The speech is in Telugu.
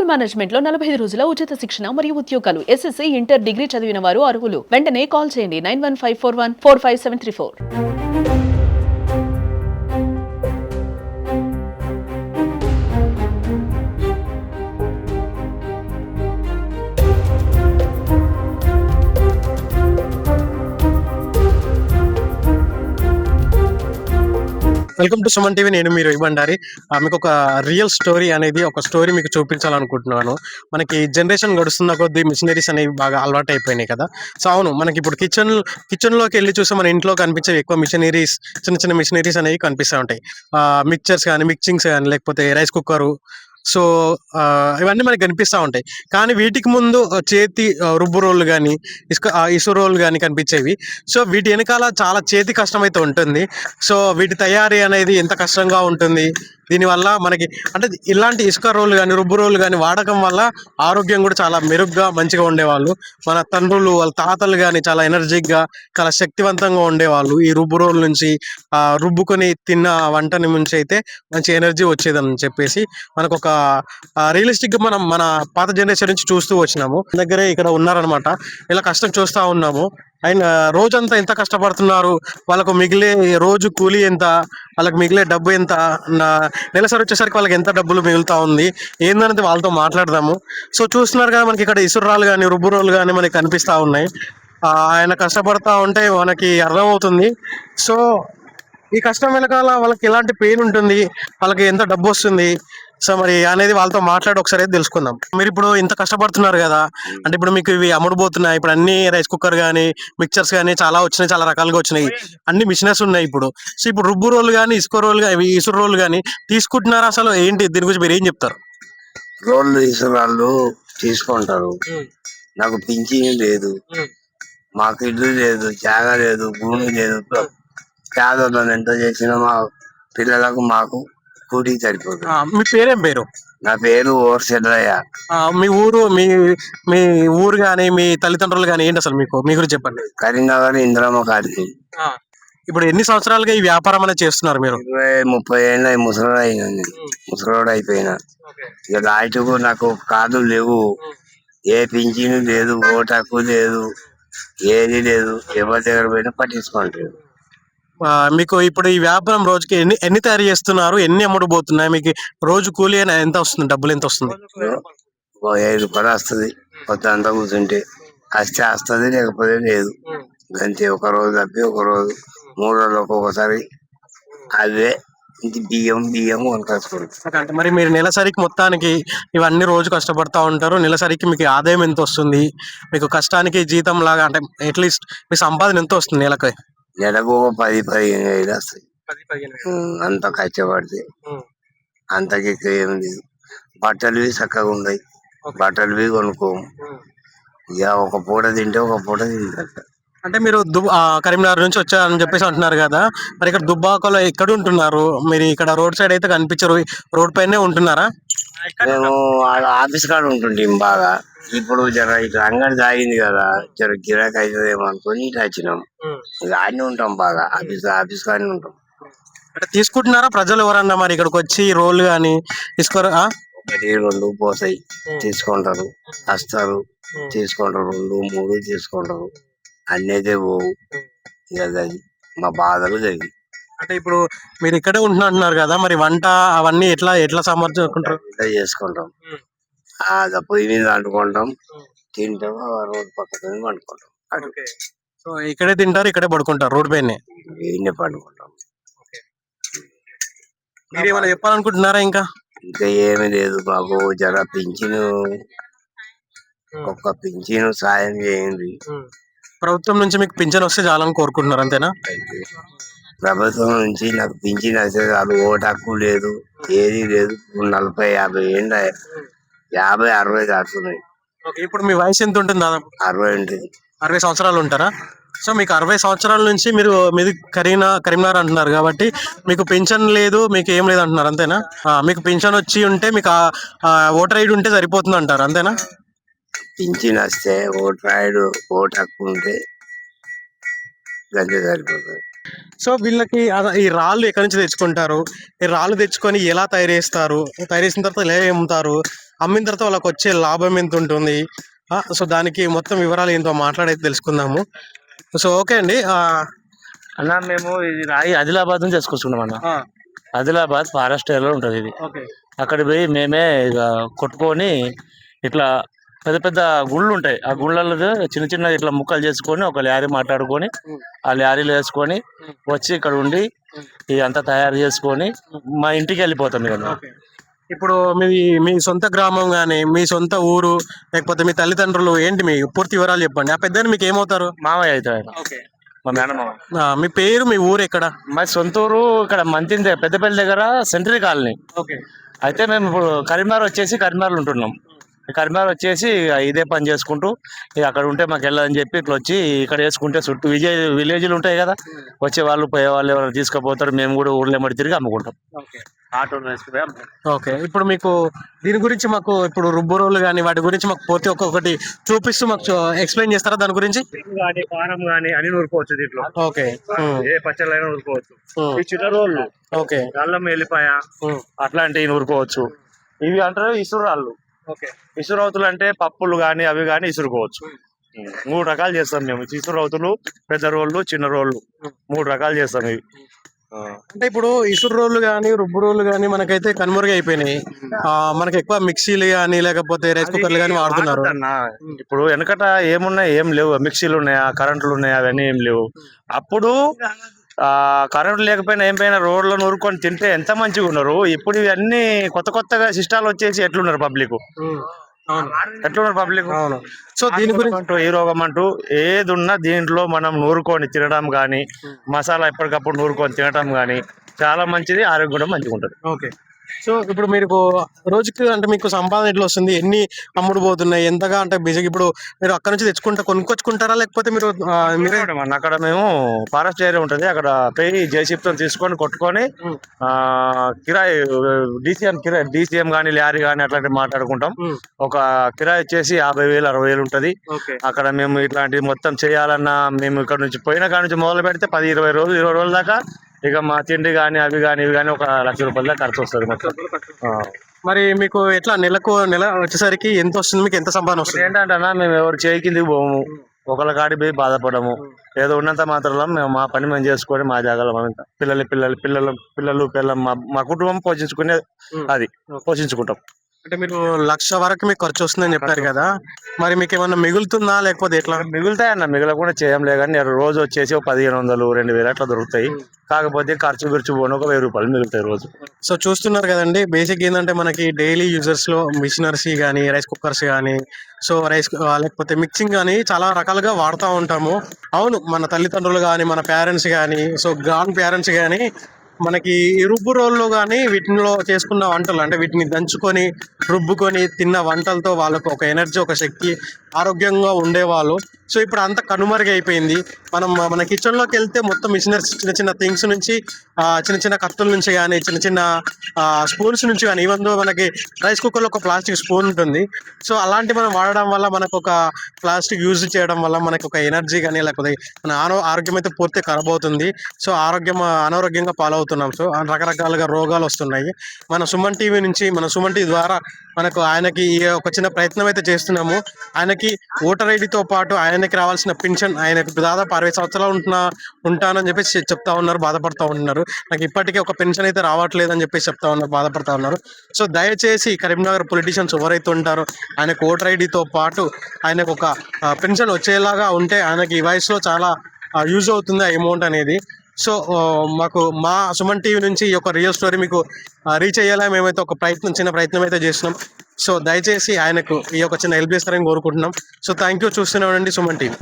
హోటల్ మేనేజ్మెంట్ లో 45 రోజుల ఉచిత శిక్షణ మరియు ఉద్యోగాలు. ఎస్ఎస్సీ, ఇంటర్, డిగ్రీ చదివిన వారు అర్హులు. వెంటనే కాల్ చేయండి 9154145734. Welcome to Suman TV. నేను మీరు ఇవ్వండారి. మీకు ఒక రియల్ స్టోరీ అనేది ఒక స్టోరీ మీకు చూపించాలనుకుంటున్నాను. మనకి జనరేషన్ గడుస్తున్న కొద్దీ మిషనరీస్ అనేవి బాగా అలవాటు అయిపోయినాయి కదా. సో అవును, మనకి ఇప్పుడు కిచెన్లోకి వెళ్ళి చూస్తే మన ఇంట్లో కనిపించే ఎక్కువ మిషనరీస్, చిన్న చిన్న మిషనరీస్ అనేవి కనిపిస్తూ ఉంటాయి. మిక్చర్స్ కానీ, మిక్సింగ్స్ కానీ, లేకపోతే రైస్ కుక్కరు. సో ఇవన్నీ మనకి కనిపిస్తూ ఉంటాయి. కానీ వీటికి ముందు చేతి రుబ్బు రోళ్ళు కానీ, ఇసుక రోళ్ళు కానీ కనిపించేవి. సో వీటి వెనకాల చాలా చేతి కష్టం అయితే ఉంటుంది. సో వీటి తయారీ అనేది ఎంత కష్టంగా ఉంటుంది. దీనివల్ల మనకి అంటే ఇలాంటి ఇసుక రోళ్ళు కానీ, రుబ్బు రోళ్ళు కానీ వాడకం వల్ల ఆరోగ్యం కూడా చాలా మెరుగ్గా మంచిగా ఉండేవాళ్ళు. మన తండ్రులు, వాళ్ళ తాతలు కానీ చాలా ఎనర్జిక్గా, చాలా శక్తివంతంగా ఉండేవాళ్ళు. ఈ రుబ్బు రోల్ నుంచి రుబ్బుకొని తిన్న వంటని నుంచి అయితే మంచి ఎనర్జీ వచ్చేదని చెప్పేసి మనకు ఒక రియలిస్టిక్గా మనం మన పాత జనరేషన్ నుంచి చూస్తూ వచ్చినాము. దగ్గరే ఇక్కడ ఉన్నారనమాట. ఇలా కష్టం చూస్తూ ఉన్నాము. అండ్ రోజంతా ఎంత కష్టపడుతున్నారు, వాళ్ళకు మిగిలే రోజు కూలీ ఎంత, వాళ్ళకి మిగిలే డబ్బు ఎంత, నెలసరి వచ్చేసరికి వాళ్ళకి ఎంత డబ్బులు మిగులుతా ఉంది ఏందనేది వాళ్ళతో మాట్లాడదాము. సో చూస్తున్నారు కదా, మనకి ఇక్కడ ఇసురాలు కానీ, రుబ్బు రోలు కానీ మనకి కనిపిస్తూ ఉన్నాయి. ఆయన కష్టపడతా ఉంటే మనకి అర్థమవుతుంది. సో ఈ కష్టం వెనకాల వాళ్ళకి ఎలాంటి పెయిన్ ఉంటుంది, వాళ్ళకి ఎంత డబ్బు వస్తుంది, సో మరి అనేది వాళ్ళతో మాట్లాడి ఒకసారి అయితే తెలుసుకుందాం. మీరు ఇప్పుడు ఇంత కష్టపడుతున్నారు కదా, అంటే ఇప్పుడు మీకు ఇవి అమ్ముడుపోతున్నాయి. ఇప్పుడు అన్ని రైస్ కుక్కర్ కానీ, మిక్చర్స్ కానీ చాలా వచ్చినాయి, చాలా రకాలుగా వచ్చినాయి, అన్ని మిషనరీస్ ఉన్నాయి ఇప్పుడు. సో ఇప్పుడు రుబ్బు రోలు కానీ, ఇసుక రోలు కానీ, ఇసురు రోలు కానీ తీసుకుంటున్నారు. అసలు ఏంటి దీని గురించి మీరు ఏం చెప్తారు? రోళ్ళు ఇసురాళ్ళు తీసుకుంటారు. నాకు పింఛన్ లేదు, మాకు ఇల్లు లేదు, జాగా లేదు, భూమి లేదు. పేదోళ్ళని ఎంత చేసినా మా పిల్లలకు మాకు కూటికి సరిపోతుంది. మీ పేరేం పేరు? నా పేరు ఓర్సెడ్రయ్య. మీ ఊరు, మీ ఊరు కానీ, మీ తల్లిదండ్రులు కానీ ఏంటి అసలు మీకు మీ గురించి చెప్పండి. కరీంనగర్ ఇంద్రమ్మ కాలనీ. ఇప్పుడు ఎన్ని సంవత్సరాలుగా ఈ వ్యాపారం అనేది చేస్తున్నారు మీరు? 20-30 ఏళ్ళ ముసలోడు అయినా, ముసలోడు అయిపోయినా. ఇక లాస్ట్కు నాకు కార్డులు లేవు, ఏ పింఛను లేదు, ఓటాకు లేదు, ఏది లేదు. ఎవరి దగ్గర పోయినా పట్టించుకుంటారు. మీకు ఇప్పుడు ఈ వ్యాపారం రోజుకి ఎన్ని తయారు చేస్తున్నారు, ఎన్ని అమ్ముడుపోతున్నాయి, మీకు రోజు కూలీ ఎంత వస్తుంది, డబ్బులు ఎంత వస్తుంది? 5 రూపాయలు వస్తుంది. కొత్త అంతా కూర్చుంటే వస్తే వస్తుంది, లేకపోతే లేదు. అంతే. ఒక రోజు తప్పి ఒక రోజు, 3 రోజులకు ఒకసారి అవే బియ్యం కొనుకొచ్చుకుంటారు. అంటే మరి మీరు నెలసరికి మొత్తానికి ఇవన్నీ రోజు కష్టపడతా ఉంటారు. నెలసరికి మీకు ఆదాయం ఎంత వస్తుంది, మీకు కష్టానికి జీతం లాగా అంటే అట్లీస్ట్ మీ సంపాదన ఎంత వస్తుంది నెలకు? నెలకు 10-15 వేలు వస్తాయి. అంత కష్టపడితే అంతకి ఏం లేదు. బట్టలు చక్కగా ఉన్నాయి, బట్టలు కొనుక్కోము. ఇక ఒక పూట తింటే ఒక పూట తింటారు. అంటే మీరు కరీంనగర్ నుంచి వచ్చారని చెప్పేసి అంటున్నారు కదా, మరి ఇక్కడ దుబ్బాకలో ఎక్కడ ఉంటున్నారు మీరు? ఇక్కడ రోడ్ సైడ్ అయితే కనిపించరు, రోడ్ పైనే ఉంటున్నారా? మేము ఆఫీస్ కాడ ఉంటుంటాం బాగా. ఇప్పుడు జర ఇట్లా అంగడి తాగింది కదా, జర గిరాకీ అవుతుందేమో అనుకుని ఇట్లా వచ్చినాం. ఇక ఆడనే ఉంటాం బాగా, ఆఫీస్ కాడనే ఉంటాం. అంటే తీసుకుంటున్నారా ప్రజలు ఎవరన్నా మరి ఇక్కడికి వచ్చి రోడ్లు కానీ తీసుకోరా? 1-2 పోతాయి, తీసుకుంటారు, వస్తారు, తీసుకుంటారు, 2-3 తీసుకుంటారు. అన్నైతే పోవు. ఇక అది మా బాధలు జరిగి. అంటే ఇప్పుడు మీరు ఇక్కడే ఉంటున్నారు కదా, మరి వంట అవన్నీ ఎట్లా సమర్థించుకుంటారు? చేసుకుంటాం. పొయ్యి మీద వండుకుంటాం, తింటాం, రోడ్డు పక్కన వండుకుంటాం. సో ఇక్కడే తింటారు, ఇక్కడే పడుకుంటారు, రోడ్ పైనే పండుకుంటాం. మీరు ఏమైనా చెప్పాలనుకుంటున్నారా? ఇంకా ఏమీ లేదు బాబు. జర పింఛను, ఒక పింఛను సాయం చేయండి. ప్రభుత్వం నుంచి మీకు పింఛన్ వస్తే చాలని కోరుకుంటున్నారు, అంతేనా? ప్రభుత్వం నుంచి నాకు పింఛన్ వస్తే చాలు. ఓటు హక్కు లేదు, ఏది లేదు. 40-50 ఏళ్ళు, 50-60 దాటుతున్నాయి. ఇప్పుడు మీ వయసు ఎంత ఉంటుంది? దాదాపు 60 ఉంటుంది. 60 సంవత్సరాలు ఉంటారా? సో మీకు 60 సంవత్సరాల నుంచి మీది కరీంనగర్ అంటున్నారు కాబట్టి మీకు పింఛన్ లేదు, మీకు ఏం లేదు అంటున్నారు, అంతేనా? మీకు పింఛన్ వచ్చి ఉంటే మీకు ఓటర్ ఐడి ఉంటే సరిపోతుంది అంటారు, అంతేనా? పింఛన్ వస్తే ఓటు హక్కు ఉంటే గంతే సరిపోతుంది. సో వీళ్ళకి ఈ రాళ్ళు ఎక్కడి నుంచి తెచ్చుకుంటారు? ఈ రాళ్ళు తెచ్చుకొని ఎలా తయారు చేస్తారు, తయారు చేసిన తర్వాత ఎలా అమ్ముతారు, అమ్మిన తర్వాత వాళ్ళకి వచ్చే లాభం ఎంత ఉంటుంది, సో దానికి మొత్తం వివరాలు ఏంటో మాట్లాడైతే తెలుసుకుందాము. సో ఓకే అండి. అన్న మేము ఇది రాయి ఆదిలాబాద్ నుంచి తీసుకొచ్చుకున్నాం అన్న. ఆదిలాబాద్ ఫారెస్ట్ ఏరియాలో ఉంటుంది ఇది. అక్కడికి పోయి మేమే ఇక కొట్టుకొని ఇట్లా పెద్ద పెద్ద గుళ్ళు ఉంటాయి, ఆ గుళ్ళలో చిన్న చిన్న ఇట్లా ముక్కలు చేసుకొని ఒక లారీ మాట్లాడుకొని ఆ లారీలో వేసుకొని వచ్చి ఇక్కడ ఉండి ఇదంతా తయారు చేసుకొని మా ఇంటికి వెళ్ళిపోతాం ఇక. ఇప్పుడు మీ సొంత గ్రామం కానీ మీ సొంత ఊరు లేకపోతే మీ తల్లిదండ్రులు ఏంటి, మీ పూర్తి వివరాలు చెప్పండి. ఆ పెద్ద మీకు ఏమవుతారు? మామయ్య అవుతాడు ఆయన, మా మేనమామ. మీ పేరు, మీ ఊరు ఎక్కడ? మా సొంత ఊరు ఇక్కడ మంతిని పెద్దపల్లి దగ్గర సెంట్రీ కాలనీ. అయితే మేము ఇప్పుడు కరీంనగర్ వచ్చేసి కరీంనగర్లో ఉంటున్నాం. కరీంనగర్ వచ్చేసి ఇదే పని చేసుకుంటూ ఇక అక్కడ ఉంటే మాకు వెళ్ళదని చెప్పి ఇట్లా వచ్చి ఇక్కడ వేసుకుంటే చుట్టూ విలేజ్లు ఉంటాయి కదా, వచ్చే వాళ్ళు పోయే వాళ్ళు ఎవరు తీసుకుపోతారు, మేము కూడా ఊళ్ళో మడి తిరిగి అమ్ముకుంటాం. ఆటోలో వేసుకుపోయి అమ్ముకుంటాం. ఓకే, ఇప్పుడు మీకు దీని గురించి మాకు ఇప్పుడు రుబ్బు రోలు కానీ వాటి గురించి మాకు పోతే ఒక్కొక్కటి చూపిస్తూ మాకు ఎక్స్ప్లెయిన్ చేస్తారా దాని గురించి? కానీ కారం కానీ అన్ని నూరుకోవచ్చు దీంట్లో. ఓకే, ఏ పచ్చళ్ళైనా నూరుకోవచ్చు. ఈ చిన్న రోళ్ళు, ఓకే, అల్లం ఎల్లిపాయ అట్లాంటివి నూరుకోవచ్చు. ఇవి అంటారు ఇసురాళ్ళు. ఇసురవుతులు అంటే పప్పులు కానీ అవి కానీ ఇసురుకోవచ్చు. 3 రకాలు చేస్తాం మేము. ఇసురవుతులు, పెద్ద రోళ్ళు, చిన్న రోళ్ళు 3 రకాలు చేస్తాం ఇవి. అంటే ఇప్పుడు ఇసురు రోళ్ళు కానీ రుబ్బు రోళ్ళు కానీ మనకైతే కనుమరుగు అయిపోయినాయి. మనకి ఎక్కువ మిక్సీలు కానీ లేకపోతే రైస్ కుక్కర్లు కానీ వాడుతున్నారు. ఇప్పుడు వెనకట ఏమున్నాయి, ఏం లేవు. మిక్సీలు ఉన్నాయా, కరెంట్లు ఉన్నాయా, అవన్నీ ఏం లేవు. అప్పుడు కరెంట్ లేకపోయినా ఏం పైన రోడ్లో నూరుకొని తింటే ఎంత మంచిగా ఉన్నారు. ఇప్పుడు ఇవన్నీ కొత్త కొత్తగా సిస్టాలు వచ్చేసి ఎట్లున్నారు పబ్లిక్, ఎట్లున్నారు పబ్లిక్. సో దీని గురించి ఈ రోగం అంటూ ఏది ఉన్నా దీంట్లో మనం నూరుకొని తినడం కానీ, మసాలా ఎప్పటికప్పుడు నూరుకొని తినడం కానీ చాలా మంచిది, ఆరోగ్యం కూడా మంచిగా ఉంటుంది. ఓకే, సో ఇప్పుడు మీరు రోజుకి అంటే మీకు సంపాదన ఎట్లా వస్తుంది, ఎన్ని అమ్ముడు పోతున్నాయి, ఎంతగా అంటే బిజీగా ఇప్పుడు మీరు అక్కడ నుంచి కొనుక్కొచ్చుకుంటారా లేకపోతే మీరు మీరే? అక్కడ మేము ఫారెస్ట్ ఏరియా ఉంటుంది, అక్కడ పోయి జేసీబీతో తీసుకొని కొట్టుకొని కిరాయి డీసీఎం కానీ లారీ కానీ అట్లాంటివి మాట్లాడుకుంటాం. ఒక కిరాయి వచ్చేసి 50,000 60,000 ఉంటది. అక్కడ మేము ఇట్లాంటివి మొత్తం చేయాలన్నా మేము ఇక్కడ నుంచి పోయిన కాడ నుంచి మొదలు పెడితే 10-20 రోజులు 20 రోజుల దాకా ఇక మా తిండి కానీ అవి కానీ ఇవి కానీ 1,00,000 రూపాయల దాకా ఖర్చు వస్తుంది మొత్తం. మరి మీకు ఎట్లా నెల వచ్చేసరికి ఎంత వస్తుంది, మీకు ఎంత సంపాదన వస్తుంది? ఏంటంటే మేము ఎవరు చేయి కిందికి పోము, ఒకళ్ళ కాడి పోయి బాధపడము. ఏదో ఉన్నంత మాత్రంలో మేము మా పని మేము చేసుకొని మా జాగాలో మనం పిల్లలు మా కుటుంబం పోషించుకునే అది పోషించుకుంటాం. అంటే మీరు 1,00,000 వరకు మీకు ఖర్చు వస్తుందని చెప్పారు కదా, మరి మీకు ఏమన్నా మిగులుతుందా లేకపోతే ఎట్లా? మిగులుతాయన్న, మిగలకుండా చేయలేం కానీ రోజు వచ్చేసి 1,500 2,000 అట్లా దొరుకుతాయి. కాకపోతే ఖర్చు పోను ఒక 1,000 రూపాయలు మిగులుతాయి రోజు. సో చూస్తున్నారు కదండి, బేసిక్ ఏంటంటే మనకి డైలీ యూజర్స్ లో మిషనరీస్ కానీ రైస్ కుక్కర్స్ కానీ సో లేకపోతే మిక్సింగ్ కానీ చాలా రకాలుగా వాడుతూ ఉంటాము. అవును, మన తల్లిదండ్రులు కానీ మన పేరెంట్స్ కానీ సో గ్రాండ్ పేరెంట్స్ కానీ మనకి ఈ రుబ్బు రోల్లో కానీ వీటిలో చేసుకున్న వంటలు అంటే వీటిని దంచుకొని రుబ్బుకొని తిన్న వంటలతో వాళ్ళకు ఒక ఎనర్జీ, ఒక శక్తి, ఆరోగ్యంగా ఉండేవాళ్ళు. సో ఇప్పుడు అంతా కనుమరుగైపోయింది. మన కిచెన్లోకి వెళ్తే మొత్తం మిషనరీస్, చిన్న చిన్న థింగ్స్ నుంచి చిన్న చిన్న కత్తుల నుంచి కానీ చిన్న చిన్న స్పూన్స్ నుంచి కానీ, ఈవెన్ దో మనకి రైస్ కుక్కర్లో ఒక ప్లాస్టిక్ స్పూన్ ఉంటుంది. సో అలాంటి మనం వాడడం వల్ల మనకు ఒక ప్లాస్టిక్ యూజ్ చేయడం వల్ల మనకు ఒక ఎనర్జీ కానీ లేకపోతే మన ఆరోగ్యం అయితే పూర్తి ఖరాబ్ అవుతుంది. సో అనారోగ్యంగా పాలవుతున్నాం. సో రకరకాలుగా రోగాలు వస్తున్నాయి. మన సుమన్ టీవీ నుంచి, మన సుమన్ టీవీ ద్వారా ఆయనకి ఒక చిన్న ప్రయత్నం అయితే చేస్తున్నాము. ఆయనకి ఓటర్ ఐడితో పాటు ఆయనకి రావాల్సిన పెన్షన్, ఆయనకు దాదాపు 60 సంవత్సరాలు ఉంటానని చెప్పేసి చెప్తా ఉన్నారు, బాధపడతా ఉంటున్నారు. నాకు ఇప్పటికీ ఒక పెన్షన్ అయితే రావట్లేదని చెప్పేసి చెప్తా ఉన్నారు, బాధపడతా ఉన్నారు. సో దయచేసి కరీంనగర్ పొలిటీషియన్స్ ఎవరైతే ఉంటారో ఆయనకు ఓటర్ ఐడితో పాటు ఆయనకు ఒక పెన్షన్ వచ్చేలాగా ఉంటే ఆయనకి ఈ వయసులో చాలా యూజ్ అవుతుంది ఆ అమౌంట్ అనేది. సో మా సుమన్ టీవీ నుంచి ఈ యొక్క రియల్ స్టోరీ మీకు రీచ్ అయ్యేలా మేమైతే ఒక చిన్న ప్రయత్నం అయితే చేస్తున్నాం. సో దయచేసి ఆయనకు ఈ యొక్క చిన్న హెల్ప్ చేస్తారని కోరుకుంటున్నాం. So thank you. చూస్తూనే ఉండండి సుమన్ టీవీ.